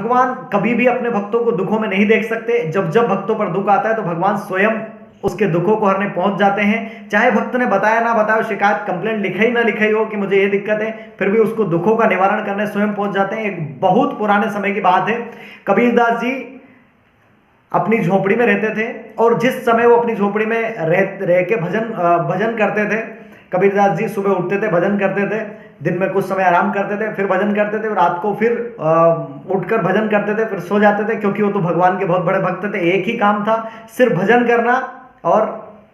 भगवान कभी भी अपने भक्तों को दुखों में नहीं देख सकते। जब जब भक्तों पर दुख आता है तो भगवान स्वयं उसके दुखों को हरने पहुंच जाते हैं। चाहे भक्त ने बताया ना बताया, शिकायत कंप्लेंट लिखा ही ना लिखा ही हो कि मुझे ये दिक्कत है, फिर भी उसको दुखों का निवारण करने स्वयं पहुंच जाते हैं। एक बहुत पुराने समय की बात है, कबीरदास जी अपनी झोपड़ी में रहते थे और जिस समय वो अपनी झोपड़ी में रह के भजन करते थे, कबीरदास जी सुबह उठते थे, भजन करते थे, दिन में कुछ समय आराम करते थे, फिर भजन करते थे, रात को फिर उठकर भजन करते थे, फिर सो जाते थे, क्योंकि वो तो भगवान के बहुत बड़े भक्त थे। एक ही काम था, सिर्फ भजन करना और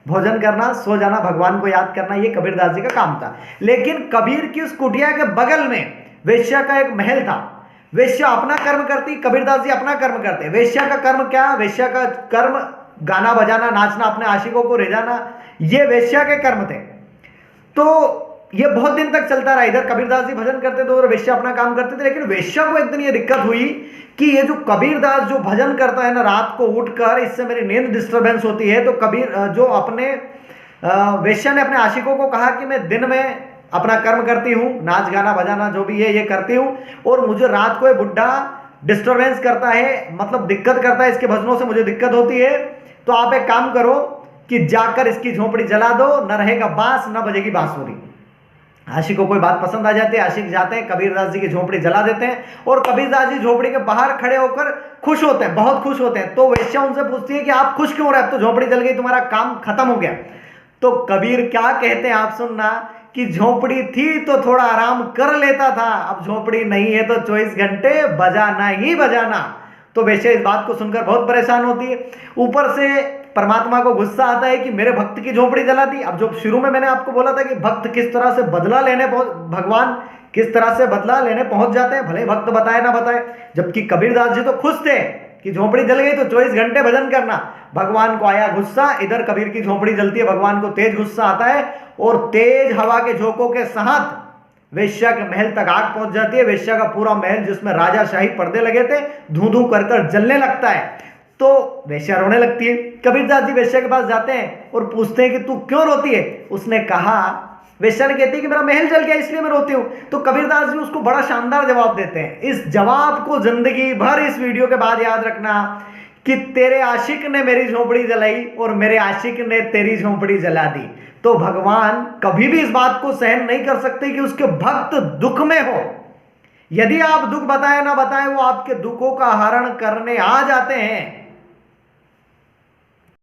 भोजन करना, सो जाना, भगवान को याद करना, ये कबीरदास जी का काम था। लेकिन कबीर की उस कुटिया के बगल में वेश्या का एक महल था। वेश्या अपना कर्म करती, कबीरदास जी अपना कर्म करते। वेश्या का कर्म क्या? वेश्या का कर्म गाना बजाना, नाचना, अपने आशिकों को रिझाना, ये वेश्या के कर्म थे। तो ये बहुत दिन तक चलता रहा। इधर कबीरदास जी भजन करते थे और वेश्या अपना काम करते थे। लेकिन वेश्या को एक दिन ये दिक्कत हुई कि ये जो कबीरदास जो भजन करता है ना रात को उठकर, इससे मेरी नींद डिस्टर्बेंस होती है। तो कबीर जो अपने वेश्या ने अपने आशिकों को कहा कि मैं दिन में अपना कर्म करती हूँ, नाच गाना बजाना जो भी है ये करती हूँ, और मुझे रात को ये बुढ़ा डिस्टर्बेंस करता है, मतलब दिक्कत करता है, इसके भजनों से मुझे दिक्कत होती है। तो आप एक काम करो कि जाकर इसकी झोपड़ी जला दो, न रहेगा बांस न बजेगी बांसुरी। आशिकों को बात पसंद आ जाती है, आशिक जाते हैं कबीरदास जी की झोपड़ी जला देते हैं और कबीरदास जी झोपड़ी के बाहर खड़े होकर खुश होते हैं, बहुत खुश होते हैं। तो वेश्या उनसे पूछती है कि आप खुश क्यों हो रहे हैं, अब तो झोपड़ी जल गई, तुम्हारा काम खत्म हो गया। तो कबीर क्या कहते हैं आप सुनना, कि झोपड़ी थी तो थोड़ा आराम कर लेता था, अब झोपड़ी नहीं है तो 24 घंटे बजाना ही बजाना। तो वेश्या इस बात को सुनकर बहुत परेशान होती है। ऊपर से परमात्मा को गुस्सा आता है कि मेरे भक्त की झोपड़ी जला दी। अब जो शुरू में मैंने आपको बोला था कि भक्त किस तरह से बदला लेने भगवान किस तरह से बदला लेने पहुंच जाते हैं, भले भक्त बताए ना बताए। जबकि कबीरदास जी तो खुश थे कि झोपड़ी जल गई तो 24 घंटे भजन करना। भगवान को आया गुस्सा, इधर कबीर की झोपड़ी जलती है, भगवान को तेज गुस्सा आता है और तेज हवा के झोंकों के साथ वेश्या के महल तक आग पहुंच जाती है। वेश्या का पूरा महल जिसमें राजाशाही पर्दे लगे थे धू धू कर कर जलने लगता है। तो वेश्या रोने लगती है। कबीरदास जी वेश्या के पास जाते हैं और पूछते हैं कि तू क्यों रोती है। उसने कहा, वेश्या ने कहती है कि मेरा महल जल गया इसलिए मैं रोती हूं। तो कबीरदास जी उसको बड़ा शानदार जवाब देते हैं। इस जवाब को जिंदगी भर इस वीडियो के बाद याद रखना कि तेरे आशिक ने मेरी झोपड़ी जलाई और मेरे आशिक ने तेरी झोपड़ी जला दी। तो भगवान कभी भी इस बात को सहन नहीं कर सकते कि उसके भक्त दुख में हो। यदि आप दुख बताए ना बताए, वो आपके दुखों का हरण करने आ जाते हैं।